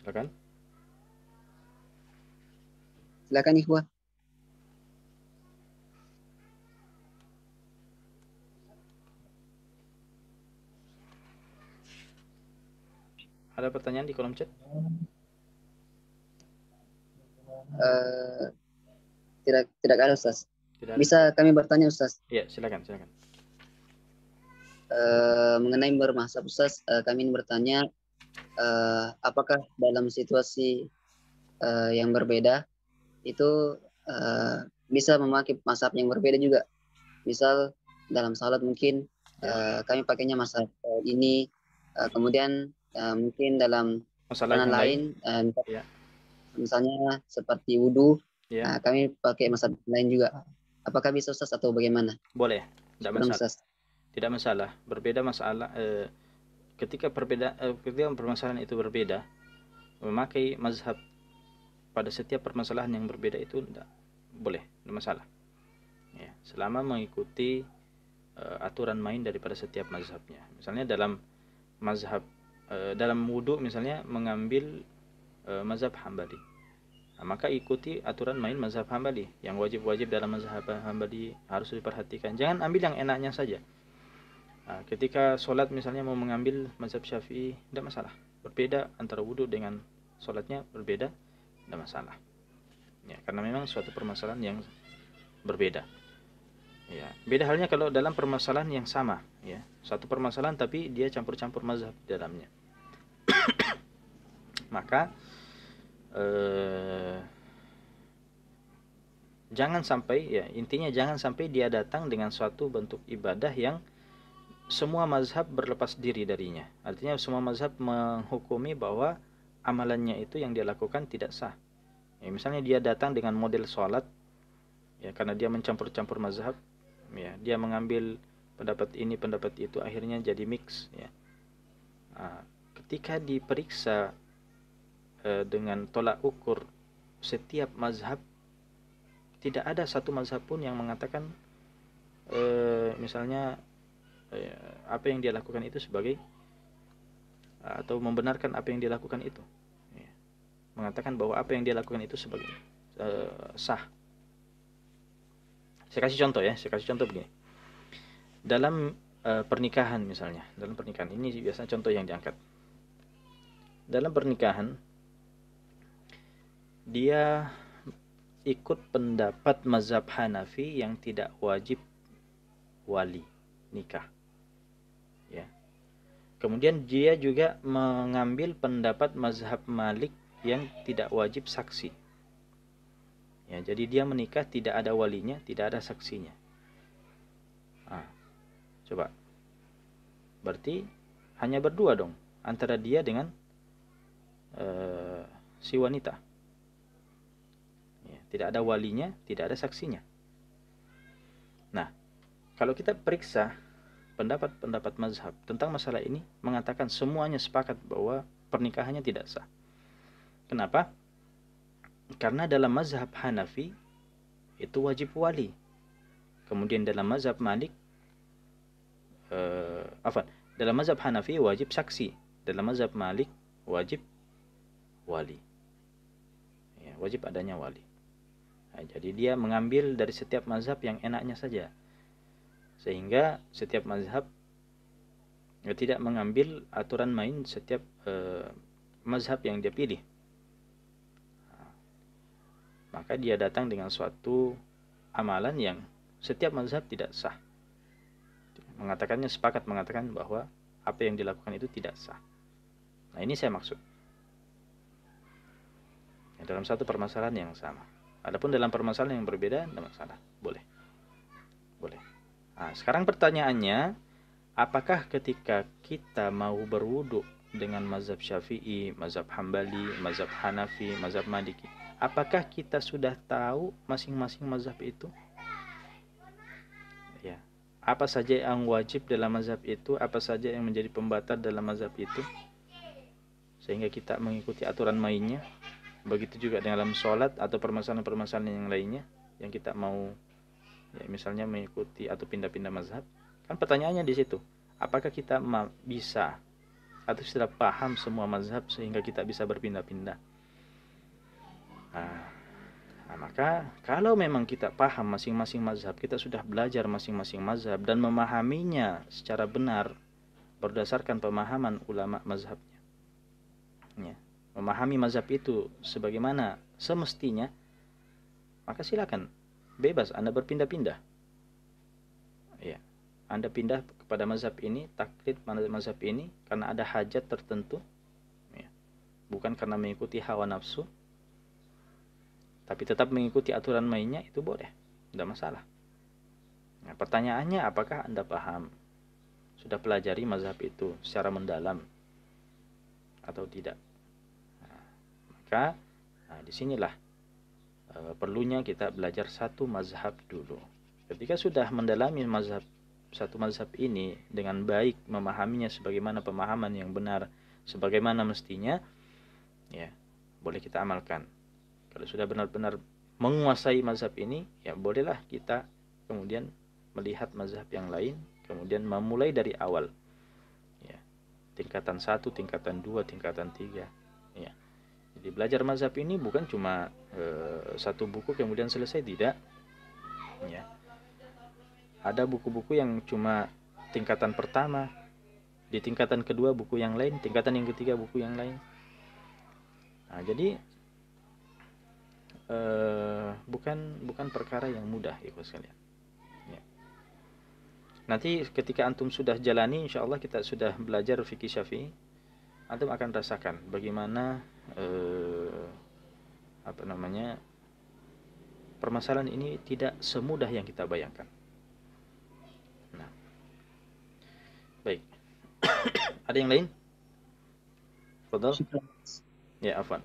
Silakan. Silakan Ikhwah. Ada pertanyaan di kolom chat? Eh, tidak ada Ustaz. Tidak ada. Bisa kami bertanya Ustaz? Iya, silakan, silakan. Mengenai bermazhab Ustaz, kami ingin bertanya, apakah dalam situasi yang berbeda itu bisa memakai mazhab yang berbeda juga? Misal dalam salat mungkin Ya. kami pakainya mazhab ini, kemudian mungkin dalam Masalah peranan yang lain? lain, Ya, misalnya seperti wudhu, ya. kami pakai mazhab lain juga. Apakah bisa Ustaz atau bagaimana? Boleh, tidak Syukuran masalah. Ustaz. Tidak masalah. Berbeda masalah ketika permasalahan itu berbeda, memakai mazhab pada setiap permasalahan yang berbeda itu tidak boleh, tidak masalah. Ya, selama mengikuti aturan main daripada setiap mazhabnya. Misalnya dalam mazhab dalam wudhu misalnya mengambil mazhab Hambali. Nah, maka ikuti aturan main mazhab Hambali. Yang wajib-wajib dalam mazhab Hambali harus diperhatikan. Jangan ambil yang enaknya saja. Nah, ketika sholat misalnya mau mengambil mazhab Syafi'i, tidak masalah. Berbeda antara wudhu dengan sholatnya berbeda, tidak masalah. Ya, karena memang suatu permasalahan yang berbeda. Ya, beda halnya kalau dalam permasalahan yang sama, ya. Satu permasalahan tapi dia campur-campur mazhab di dalamnya. Maka jangan sampai, ya intinya jangan sampai dia datang dengan suatu bentuk ibadah yang semua mazhab berlepas diri darinya. Artinya semua mazhab menghukumi bahwa amalannya itu yang dia lakukan tidak sah. Ya, misalnya dia datang dengan model sholat, ya karena dia mencampur-campur mazhab, ya dia mengambil pendapat ini pendapat itu, akhirnya jadi mix, ya. Nah, ketika diperiksa dengan tolak ukur setiap mazhab, tidak ada satu mazhab pun yang mengatakan misalnya apa yang dia lakukan itu sebagai atau membenarkan apa yang dia lakukan itu, ya. Mengatakan bahwa apa yang dia lakukan itu sebagai sah. Saya kasih contoh begini. Dalam pernikahan misalnya, dalam pernikahan ini biasanya contoh yang diangkat. Dalam pernikahan dia ikut pendapat mazhab Hanafi yang tidak wajib wali nikah, ya. Kemudian dia juga mengambil pendapat mazhab Malik yang tidak wajib saksi, ya. Jadi dia menikah tidak ada walinya, tidak ada saksinya. Nah, coba, berarti hanya berdua dong antara dia dengan si wanita, ya. Tidak ada walinya, tidak ada saksinya. Nah, kalau kita periksa pendapat-pendapat mazhab tentang masalah ini, mengatakan semuanya sepakat bahwa pernikahannya tidak sah. Kenapa? Karena dalam mazhab Hanafi itu wajib wali. Kemudian dalam mazhab Malik dalam mazhab Hanafi wajib saksi. Dalam mazhab Malik wajib wali, ya, wajib adanya wali. Nah, jadi dia mengambil dari setiap mazhab yang enaknya saja, sehingga setiap mazhab tidak mengambil aturan main setiap mazhab yang dia pilih. Nah, maka dia datang dengan suatu amalan yang setiap mazhab tidak sah. Mengatakannya sepakat mengatakan bahwa apa yang dilakukan itu tidak sah. Nah, ini saya maksud. Ya, dalam satu permasalahan yang sama. Adapun dalam permasalahan yang berbeda, tidak masalah. Boleh. Boleh. Nah, sekarang pertanyaannya, apakah ketika kita mau berwudu dengan mazhab Syafi'i, mazhab Hambali, mazhab Hanafi, mazhab Maliki, apakah kita sudah tahu masing-masing mazhab itu? Ya. Apa saja yang wajib dalam mazhab itu, apa saja yang menjadi pembatal dalam mazhab itu, sehingga kita mengikuti aturan mainnya. Begitu juga dalam sholat atau permasalahan-permasalahan yang lainnya yang kita mau, ya, misalnya mengikuti atau pindah-pindah mazhab. Kan pertanyaannya di situ, apakah kita bisa atau sudah paham semua mazhab sehingga kita bisa berpindah-pindah? Nah, maka kalau memang kita paham masing-masing mazhab, kita sudah belajar masing-masing mazhab dan memahaminya secara benar berdasarkan pemahaman ulama mazhabnya, ya, memahami mazhab itu sebagaimana semestinya, maka silakan bebas Anda berpindah-pindah. Ya, Anda pindah kepada mazhab ini, taklid mazhab ini karena ada hajat tertentu, ya, bukan karena mengikuti hawa nafsu, tapi tetap mengikuti aturan mainnya, itu boleh, tidak masalah. Nah, pertanyaannya apakah Anda paham, sudah pelajari mazhab itu secara mendalam atau tidak? Maka disinilah perlunya kita belajar satu mazhab dulu. Ketika sudah mendalami satu mazhab ini dengan baik, memahaminya sebagaimana pemahaman yang benar, sebagaimana mestinya, ya boleh kita amalkan. Kalau sudah benar-benar menguasai mazhab ini, ya bolehlah kita kemudian melihat mazhab yang lain, kemudian memulai dari awal, ya, tingkatan 1, tingkatan 2, tingkatan 3, ya. Jadi belajar mazhab ini bukan cuma satu buku kemudian selesai, tidak, ya. Ada buku-buku yang cuma tingkatan pertama, di tingkatan kedua buku yang lain, tingkatan yang ketiga buku yang lain. Nah, jadi bukan perkara yang mudah, ikhwan sekalian. Ya. Nanti ketika antum sudah jalani, insya Allah kita sudah belajar fikih Syafi'i, antum akan rasakan bagaimana permasalahan ini tidak semudah yang kita bayangkan. Nah, baik. Ada yang lain? Fadhal? Ya, afwan.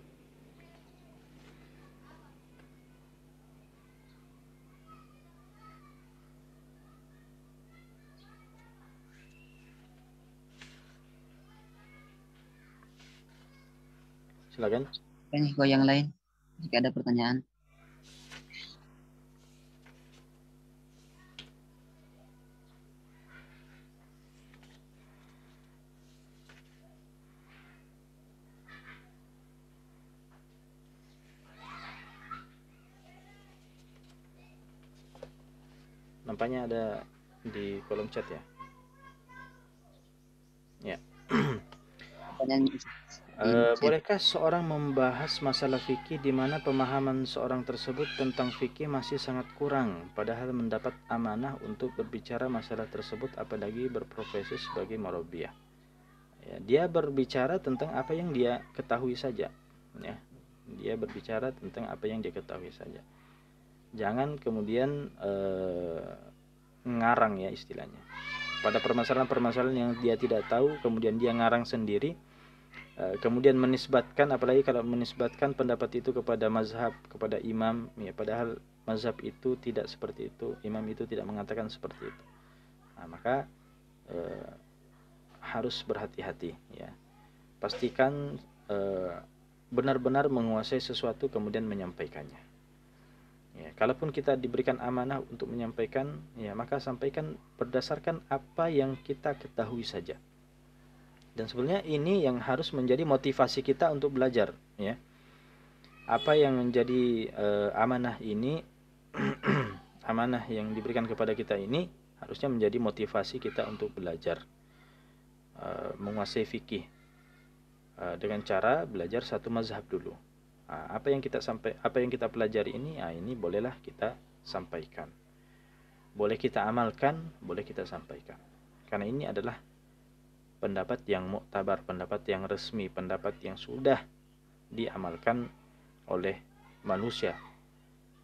Silakan. Ini kok yang lain jika ada pertanyaan. Nampaknya ada di kolom chat ya. Ya. Bolehkah seorang membahas masalah fikih di mana pemahaman seorang tersebut tentang fikih masih sangat kurang, padahal mendapat amanah untuk berbicara masalah tersebut, apalagi berprofesi sebagai murabbiyah? Ya, dia berbicara tentang apa yang dia ketahui saja, ya. Dia berbicara tentang apa yang dia ketahui saja. Jangan kemudian ngarang, ya, istilahnya. Pada permasalahan-permasalahan yang dia tidak tahu, kemudian dia ngarang sendiri, kemudian menisbatkan, apalagi kalau menisbatkan pendapat itu kepada mazhab, kepada imam, ya, padahal mazhab itu tidak seperti itu, imam itu tidak mengatakan seperti itu. Nah, maka harus berhati-hati, ya. Pastikan benar-benar menguasai sesuatu kemudian menyampaikannya. Ya, kalaupun kita diberikan amanah untuk menyampaikan, ya, maka sampaikan berdasarkan apa yang kita ketahui saja. Dan sebenarnya ini yang harus menjadi motivasi kita untuk belajar, ya. Apa yang menjadi amanah ini, amanah yang diberikan kepada kita ini harusnya menjadi motivasi kita untuk belajar, menguasai fikih, dengan cara belajar satu mazhab dulu. Apa yang kita pelajari ini, ini bolehlah kita sampaikan, boleh kita amalkan, boleh kita sampaikan, karena ini adalah pendapat yang muktabar, pendapat yang resmi, pendapat yang sudah diamalkan oleh manusia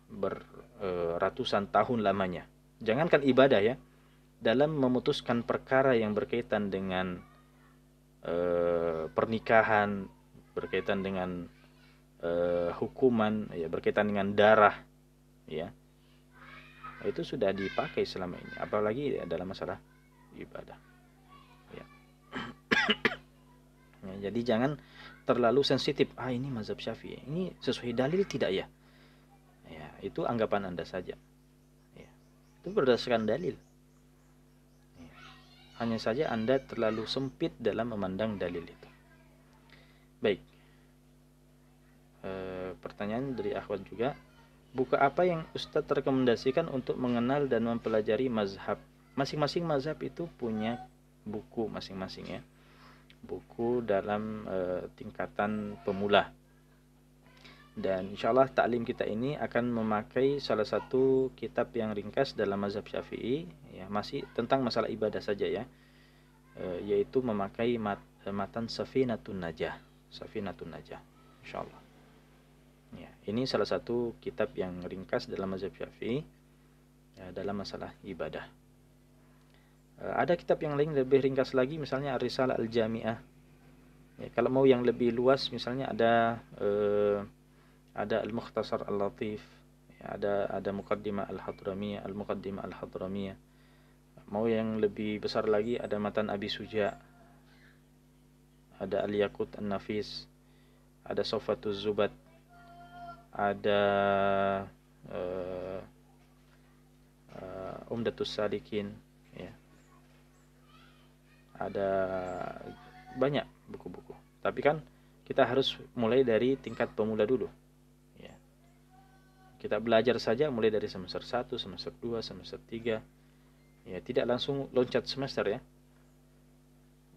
beratusan tahun lamanya. Jangankan ibadah, ya, dalam memutuskan perkara yang berkaitan dengan pernikahan, berkaitan dengan hukuman, ya, berkaitan dengan darah, ya, itu sudah dipakai selama ini, apalagi dalam masalah ibadah. Ya, jadi jangan terlalu sensitif. Ini mazhab Syafi'i, ini sesuai dalil tidak ya? Ya, itu anggapan Anda saja. Ya, itu berdasarkan dalil. Ya. hanya saja Anda terlalu sempit dalam memandang dalil itu. Baik. Pertanyaan dari akhwat juga, buku apa yang Ustadz rekomendasikan untuk mengenal dan mempelajari mazhab? Masing-masing mazhab itu punya buku masing-masing ya. Buku dalam tingkatan pemula. Dan insyaallah taklim kita ini akan memakai salah satu kitab yang ringkas dalam mazhab Syafi'i ya, masih tentang masalah ibadah saja ya. Yaitu memakai matan Safinatun Najah. Safinatun Najah insyaallah. Ya, ini salah satu kitab yang ringkas dalam mazhab Syafi'i ya, dalam masalah ibadah. Ada kitab yang lain lebih ringkas lagi, misalnya Ar-Risalah Al-Jami'ah. Ya, kalau mau yang lebih luas, misalnya ada Al-Mukhtasar Al-Latif, ya, ada Muqaddimah Al-Hadramiyah, Al-Muqaddimah Al-Hadramiyah. Mau yang lebih besar lagi, ada Matan Abi Suja, ada Al-Yaqut An-Nafis, ada Sofatuz Zubat, ada Umdatus Salikin ya. Ada banyak buku-buku. Tapi kan kita harus mulai dari tingkat pemula dulu ya. Kita belajar saja mulai dari semester 1, semester 2, semester 3 ya, tidak langsung loncat semester ya.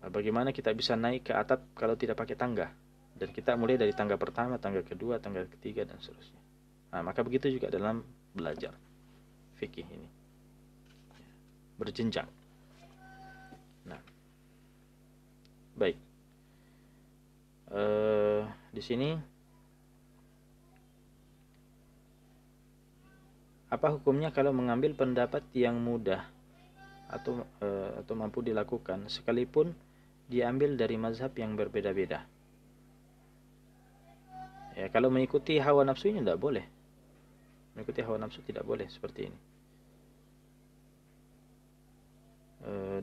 Bagaimana kita bisa naik ke atap kalau tidak pakai tangga? Dan kita mulai dari tangga pertama, tangga kedua, tangga ketiga, dan seterusnya. Nah, maka begitu juga dalam belajar fikih ini. Berjenjang. Nah, baik. Di sini, apa hukumnya kalau mengambil pendapat yang mudah atau mampu dilakukan, sekalipun diambil dari mazhab yang berbeda-beda? Ya, kalau mengikuti hawa nafsunya tidak boleh. Mengikuti hawa nafsu tidak boleh seperti ini.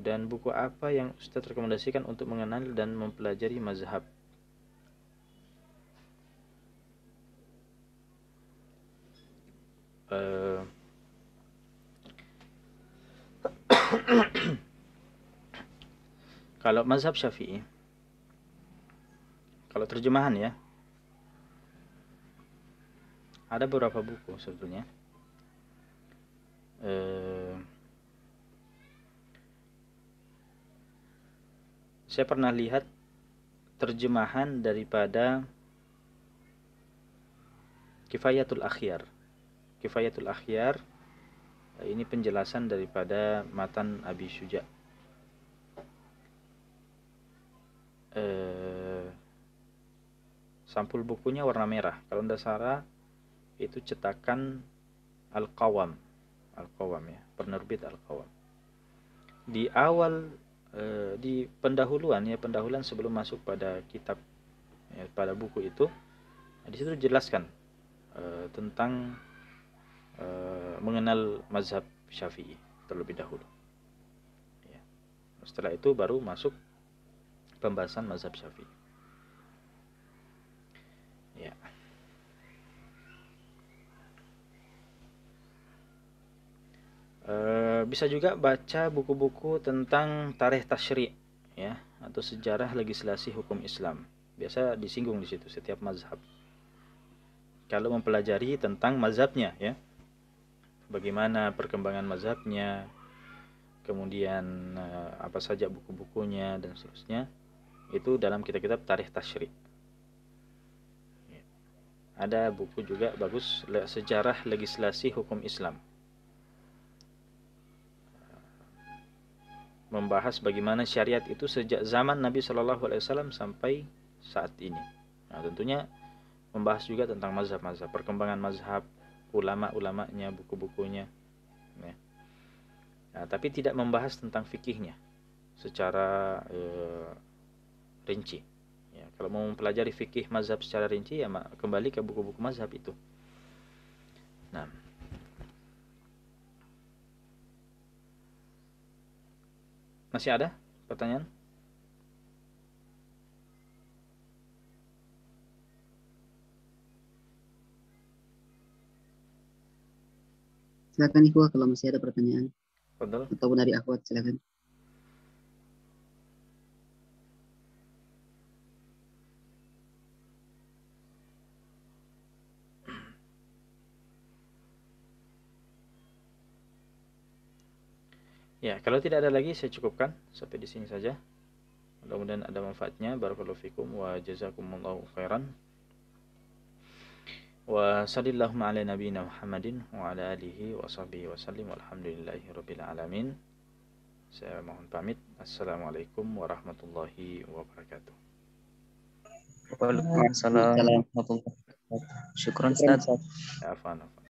Dan buku apa yang Ustadz rekomendasikan untuk mengenal dan mempelajari mazhab? Kalau mazhab Syafi'i, kalau terjemahan ya, ada beberapa buku sebetulnya. Saya pernah lihat terjemahan daripada Kifayatul Akhyar. Kifayatul Akhyar ini penjelasan daripada Matan Abi Syuja. Sampul bukunya warna merah. Kalau tidak salah itu cetakan Al-Qawam. Al-Qawam ya, penerbit Al-Qawam. Di awal di pendahuluan sebelum masuk pada kitab ya, pada buku itu, di situ dijelaskan tentang mengenal mazhab Syafi'i terlebih dahulu. Ya. Setelah itu baru masuk pembahasan mazhab Syafi'i. Ya. Bisa juga baca buku-buku tentang tarikh tasyri' ya, atau sejarah legislasi hukum Islam. Biasa disinggung di situ setiap mazhab. Kalau mempelajari tentang mazhabnya ya, bagaimana perkembangan mazhabnya, kemudian apa saja buku-bukunya dan seterusnya, itu dalam kitab-kitab tarikh tasyri'. Ya. Ada buku juga bagus, sejarah legislasi hukum Islam, membahas bagaimana syariat itu sejak zaman Nabi Shallallahu Alaihi Wasallam sampai saat ini. Nah, tentunya membahas juga tentang mazhab-mazhab, perkembangan mazhab, ulama-ulamanya, buku-bukunya. Ya. Nah, tapi tidak membahas tentang fikihnya secara rinci. Ya, kalau mau mempelajari fikih mazhab secara rinci, ya kembali ke buku-buku mazhab itu. Nah, masih ada pertanyaan? Silakan Ikhwah kalau masih ada pertanyaan. Betul. Ataupun dari akhwat silakan. Ya, kalau tidak ada lagi saya cukupkan sampai di sini saja. Mudah-mudahan ada manfaatnya. Barakallahu fikum wa jazakumullahu khairan. Wa sallallahu ala nabiyyina Muhammadin wa ala alihi wa sahbihi wa sallim walhamdulillahi rabbil alamin. Saya mohon pamit. Assalamualaikum warahmatullahi wabarakatuh. Waalaikumsalam warahmatullahi wabarakatuh. Syukran Ustaz. Afwan.